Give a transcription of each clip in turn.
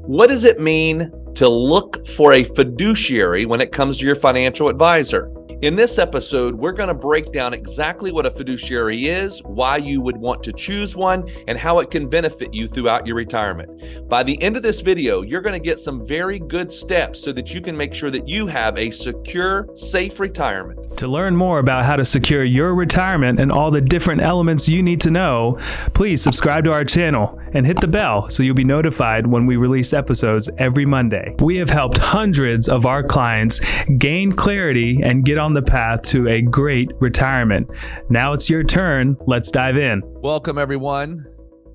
What does it mean to look for a fiduciary when it comes to your financial advisor? In this episode, we're going to break down exactly what a fiduciary is, why you would want to choose one, and how it can benefit you throughout your retirement. By the end of this video, you're going to get some very good steps so that you can make sure that you have a secure, safe retirement. To learn more about how to secure your retirement and all the different elements you need to know, please subscribe to our channel and hit the bell so you'll be notified when we release episodes every Monday. We have helped hundreds of our clients gain clarity and get on the path to a great retirement. Now it's your turn. Let's dive in. Welcome, everyone,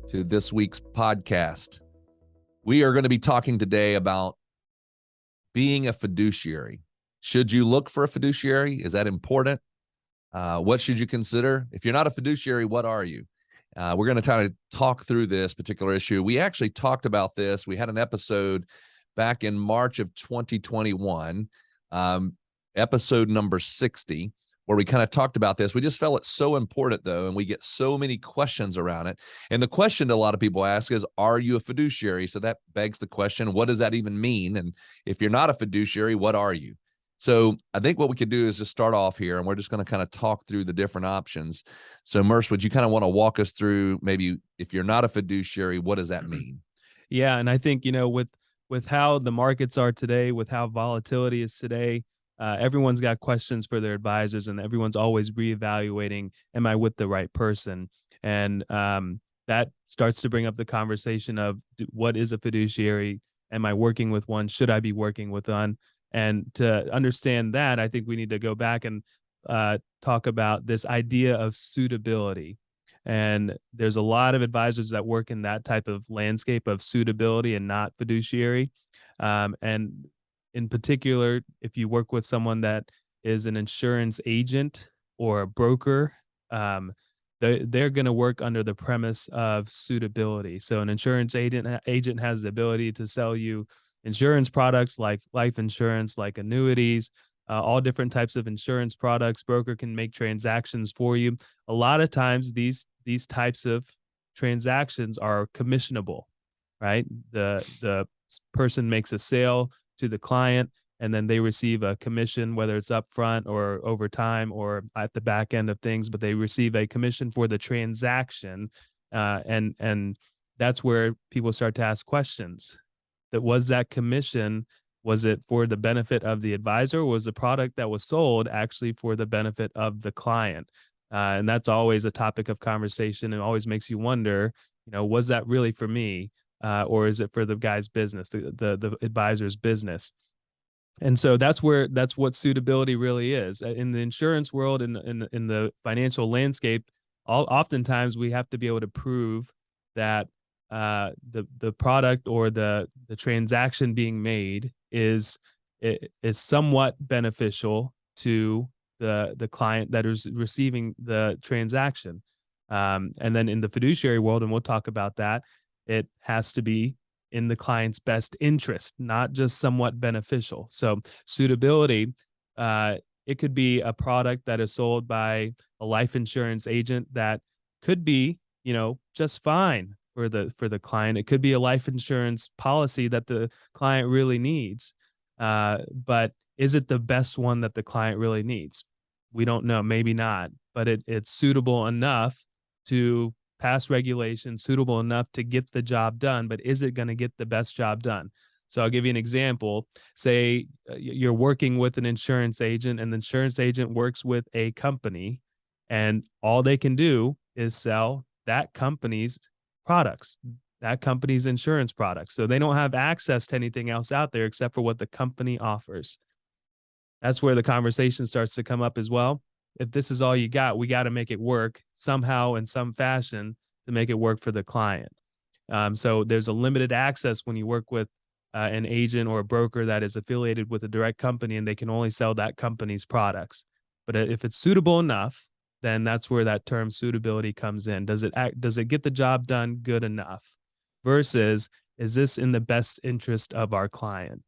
to this week's podcast. We are going to be talking today about being a fiduciary. Should you look for a fiduciary? Is that important? What should you consider? If you're not a fiduciary, what are you? We're going to try to talk through this particular issue. We actually talked about this. We had an episode back in March of 2021, episode number 60, where we kind of talked about this. We just felt it's so important, though, and we get so many questions around it. And the question that a lot of people ask is, are you a fiduciary? So that begs the question, what does that even mean? And if you're not a fiduciary, what are you? So I think what we could do is just start off here, and we're just going to kind of talk through the different options. So Merce, would you kind of want to walk us through, maybe if you're not a fiduciary, what does that mean? Yeah, and I think, with how the markets are today, with how volatility is today, everyone's got questions for their advisors, and everyone's always reevaluating, am I with the right person? And that starts to bring up the conversation of what is a fiduciary? Am I working with one? Should I be working with one? And to understand that, I think we need to go back and talk about this idea of suitability. And there's a lot of advisors that work in that type of landscape of suitability and not fiduciary. And in particular, if you work with someone that is an insurance agent or a broker, they're going to work under the premise of suitability. So an insurance agent has the ability to sell you insurance products like life insurance, like annuities, all different types of insurance products. Broker can make transactions for you. A lot of times these types of transactions are commissionable, right? The person makes a sale to the client, and then they receive a commission, whether it's upfront or over time or at the back end of things, but they receive a commission for the transaction. And that's where people start to ask questions. That commission, was it for the benefit of the advisor, or was the product that was sold actually for the benefit of the client? And that's always a topic of conversation, and always makes you wonder, was that really for me? Or is it for the guy's business, the advisor's business? And so that's what suitability really is. In the insurance world, in the financial landscape, oftentimes we have to be able to prove that the product or the transaction being made is somewhat beneficial to the client that is receiving the transaction. And then in the fiduciary world, and we'll talk about that, it has to be in the client's best interest, not just somewhat beneficial. So suitability, it could be a product that is sold by a life insurance agent that could be, just fine for the client. It could be a life insurance policy that the client really needs. But is it the best one that the client really needs? We don't know, maybe not, but it's suitable enough to pass regulation, suitable enough to get the job done, but is it going to get the best job done? So I'll give you an example. Say you're working with an insurance agent, and the insurance agent works with a company, and all they can do is sell that company's products, that company's insurance products. So they don't have access to anything else out there except for what the company offers. That's where the conversation starts to come up as well. If this is all you got, we got to make it work somehow in some fashion to make it work for the client. So there's a limited access when you work with an agent or a broker that is affiliated with a direct company, and they can only sell that company's products. But if it's suitable enough, then that's where that term suitability comes in. Does it get the job done good enough? Versus, is this in the best interest of our client?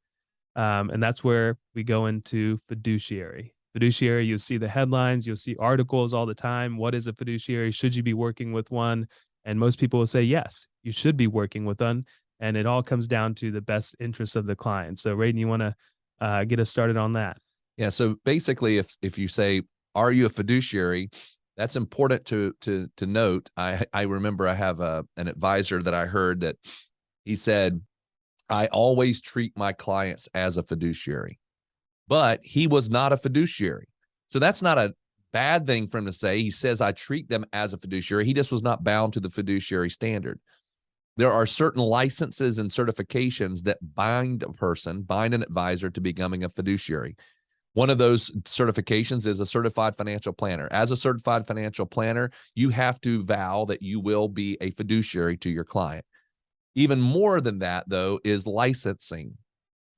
And that's where we go into fiduciary. Fiduciary, you'll see the headlines, you'll see articles all the time. What is a fiduciary? Should you be working with one? And most people will say, yes, you should be working with one. and it all comes down to the best interests of the client. So Radon, you want to get us started on that? Yeah. So basically, if you say, are you a fiduciary? That's important to note. I remember I have an advisor that I heard that he said, I always treat my clients as a fiduciary, but he was not a fiduciary. So that's not a bad thing for him to say. He says, I treat them as a fiduciary. He just was not bound to the fiduciary standard. There are certain licenses and certifications that bind an advisor to becoming a fiduciary. One of those certifications is a certified financial planner. As a certified financial planner, you have to vow that you will be a fiduciary to your client. Even more than that, though, is licensing.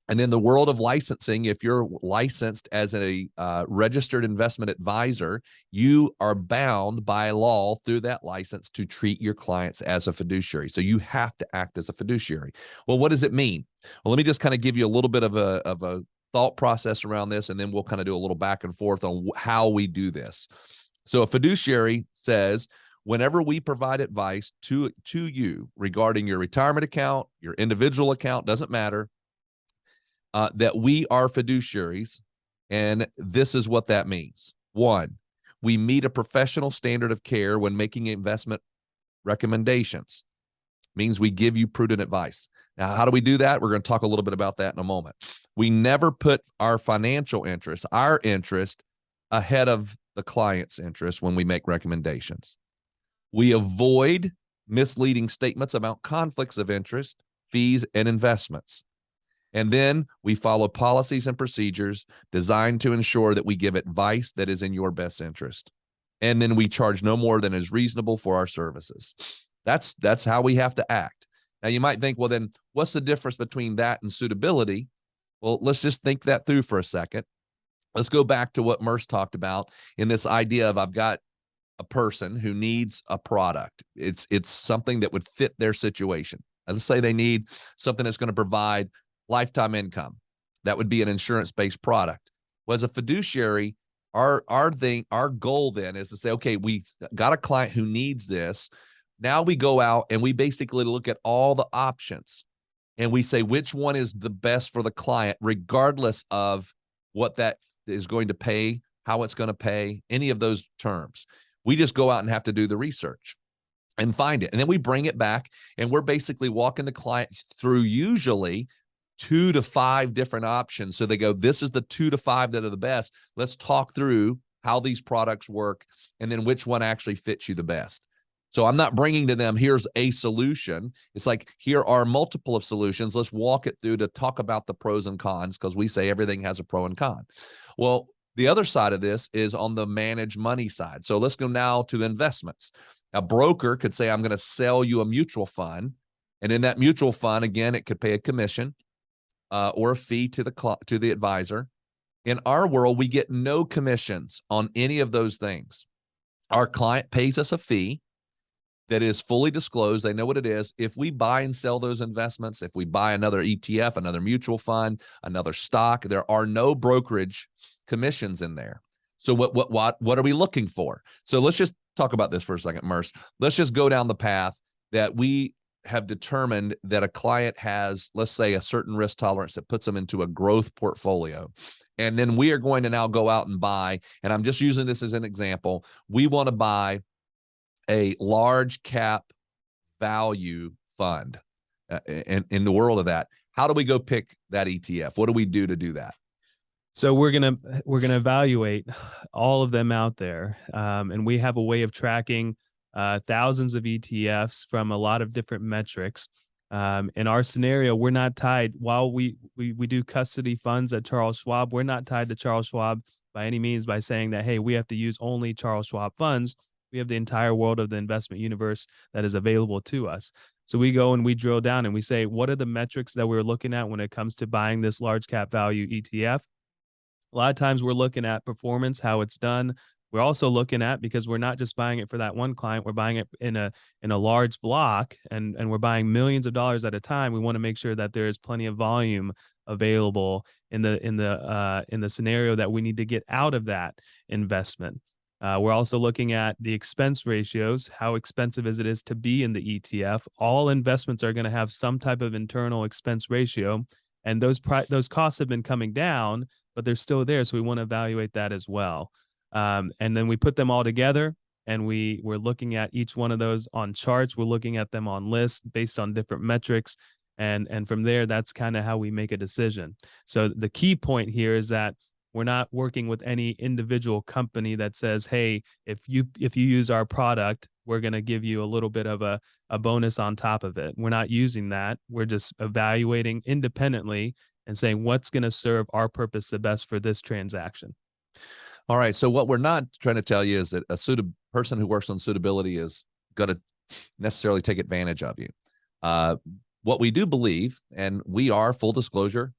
And in the world of licensing, if you're licensed as a registered investment advisor, you are bound by law through that license to treat your clients as a fiduciary. So you have to act as a fiduciary. Well, what does it mean? Well, let me just kind of give you a little bit of a thought process around this, and then we'll kind of do a little back and forth on how we do this. So a fiduciary says, whenever we provide advice to you regarding your retirement account, your individual account, doesn't matter, that we are fiduciaries, and this is what that means. One, we meet a professional standard of care when making investment recommendations. Means we give you prudent advice. Now, how do we do that? We're going to talk a little bit about that in a moment. We never put our financial interest, our interest, ahead of the client's interest when we make recommendations. We avoid misleading statements about conflicts of interest, fees, and investments. And then we follow policies and procedures designed to ensure that we give advice that is in your best interest. And then we charge no more than is reasonable for our services. That's how we have to act. Now, you might think, well, then what's the difference between that and suitability? Well, let's just think that through for a second. Let's go back to what Merce talked about in this idea of I've got a person who needs a product. It's something that would fit their situation. Let's say they need something that's going to provide lifetime income. That would be an insurance-based product. Well, as a fiduciary, our goal then is to say, okay, we got a client who needs this. Now we go out and we basically look at all the options and we say which one is the best for the client, regardless of what that is going to pay, how it's going to pay, any of those terms. We just go out and have to do the research and find it. And then we bring it back and we're basically walking the client through usually 2 to 5 different options. So they go, this is the 2 to 5 that are the best. Let's talk through how these products work and then which one actually fits you the best. So I'm not bringing to them, here's a solution. It's like, here are multiple of solutions. Let's walk it through to talk about the pros and cons, because we say everything has a pro and con. Well, the other side of this is on the managed money side. So let's go now to investments. A broker could say, I'm going to sell you a mutual fund. And in that mutual fund, again, it could pay a commission or a fee to the advisor. In our world, we get no commissions on any of those things. Our client pays us a fee that is fully disclosed. They know what it is. If we buy and sell those investments, if we buy another ETF, another mutual fund, another stock, there are no brokerage commissions in there. So what are we looking for? So let's just talk about this for a second, Merce. Let's just go down the path that we have determined that a client has, let's say, a certain risk tolerance that puts them into a growth portfolio. And then we are going to now go out and buy, and I'm just using this as an example, we want to buy a large cap value fund. In the world of that, how do we go pick that ETF? What do we do to do that? So we're gonna evaluate all of them out there, and we have a way of tracking thousands of ETFs from a lot of different metrics. In our scenario, we're not tied. While we do custody funds at Charles Schwab, we're not tied to Charles Schwab by any means by saying that, hey, we have to use only Charles Schwab funds. We have the entire world of the investment universe that is available to us. So we go and we drill down and we say, what are the metrics that we're looking at when it comes to buying this large cap value ETF? A lot of times we're looking at performance, how it's done. We're also looking at, because we're not just buying it for that one client, we're buying it in a large block, and we're buying millions of dollars at a time. We want to make sure that there is plenty of volume available in the scenario that we need to get out of that investment. We're also looking at the expense ratios. How expensive is it to be in the ETF? All investments are going to have some type of internal expense ratio, and those costs have been coming down, but they're still there. So we want to evaluate that as well. And then we put them all together, and we're looking at each one of those on charts. We're looking at them on lists based on different metrics. And from there, that's kind of how we make a decision. So the key point here is that we're not working with any individual company that says, hey, if you use our product, we're going to give you a little bit of a bonus on top of it. We're not using that. We're just evaluating independently and saying what's going to serve our purpose the best for this transaction. All right. So what we're not trying to tell you is that a person who works on suitability is going to necessarily take advantage of you. What we do believe, and we are, full disclosure,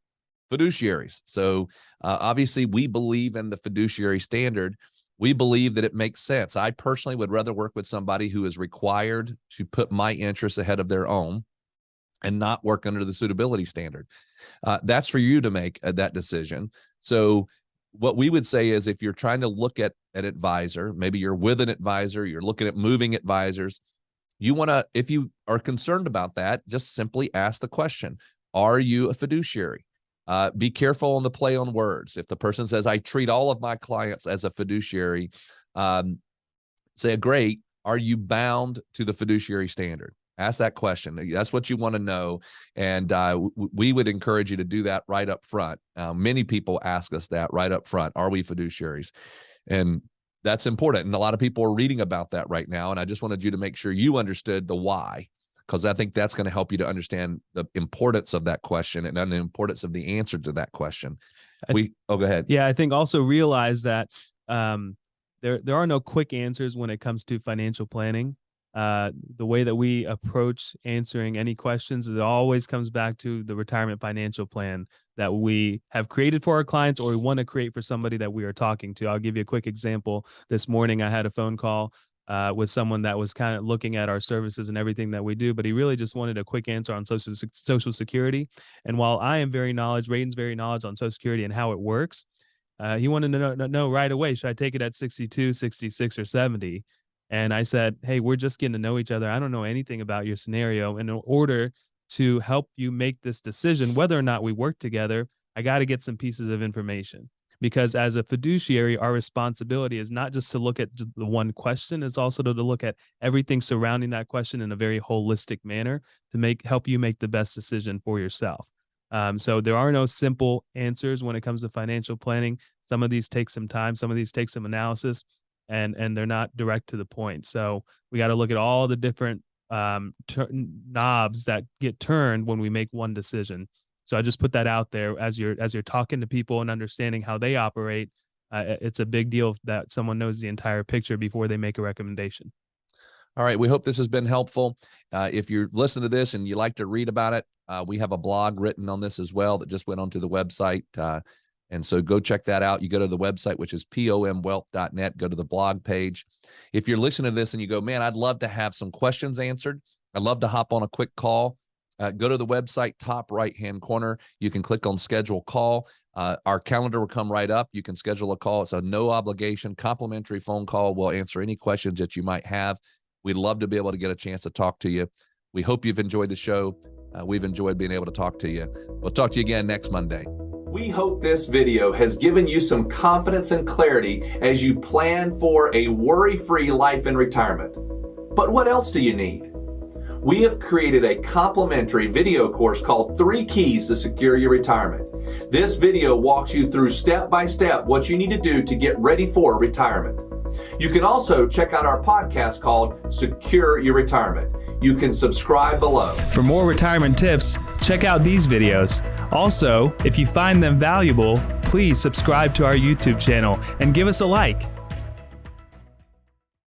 fiduciaries. So obviously we believe in the fiduciary standard. We believe that it makes sense. I personally would rather work with somebody who is required to put my interests ahead of their own and not work under the suitability standard. That's for you to make that decision. So what we would say is, if you're trying to look at an advisor, maybe you're with an advisor, you're looking at moving advisors, if you are concerned about that, just simply ask the question, are you a fiduciary? Be careful on the play on words. If the person says, I treat all of my clients as a fiduciary, say, great, are you bound to the fiduciary standard? Ask that question. That's what you want to know. And we would encourage you to do that right up front. Many people ask us that right up front. Are we fiduciaries? And that's important. And a lot of people are reading about that right now. And I just wanted you to make sure you understood the why, because I think that's going to help you to understand the importance of that question and then the importance of the answer to that question. Go ahead. Yeah, I think also realize that there are no quick answers when it comes to financial planning. The way that we approach answering any questions, it always comes back to the retirement financial plan that we have created for our clients, or we want to create for somebody that we are talking to. I'll give you a quick example. This morning, I had a phone call with someone that was kind of looking at our services and everything that we do, but he really just wanted a quick answer on Social Security. And while I am Rayden's very knowledgeable on Social Security and how it works, he wanted to know right away, should I take it at 62, 66, or 70? And I said, hey, we're just getting to know each other. I don't know anything about your scenario. And in order to help you make this decision, whether or not we work together, I got to get some pieces of information. Because as a fiduciary, our responsibility is not just to look at the one question, it's also to look at everything surrounding that question in a very holistic manner to help you make the best decision for yourself. So there are no simple answers when it comes to financial planning. Some of these take some time, some of these take some analysis, and they're not direct to the point. So we got to look at all the different knobs that get turned when we make one decision. So I just put that out there as you're talking to people and understanding how they operate. It's a big deal that someone knows the entire picture before they make a recommendation. All right. We hope this has been helpful. If you're listening to this and you like to read about it, we have a blog written on this as well that just went onto the website. And so go check that out. You go to the website, which is pomwealth.net, go to the blog page. If you're listening to this and you go, man, I'd love to have some questions answered, I'd love to hop on a quick call, go to the website, top right-hand corner. You can click on schedule call. Our calendar will come right up. You can schedule a call. It's a no obligation, complimentary phone call. We'll answer any questions that you might have. We'd love to be able to get a chance to talk to you. We hope you've enjoyed the show. We've enjoyed being able to talk to you. We'll talk to you again next Monday. We hope this video has given you some confidence and clarity as you plan for a worry-free life in retirement. But what else do you need? We have created a complimentary video course called 3 Keys to Secure Your Retirement. This video walks you through step by step what you need to do to get ready for retirement. You can also check out our podcast called Secure Your Retirement. You can subscribe below. For more retirement tips, check out these videos. Also, if you find them valuable, please subscribe to our YouTube channel and give us a like.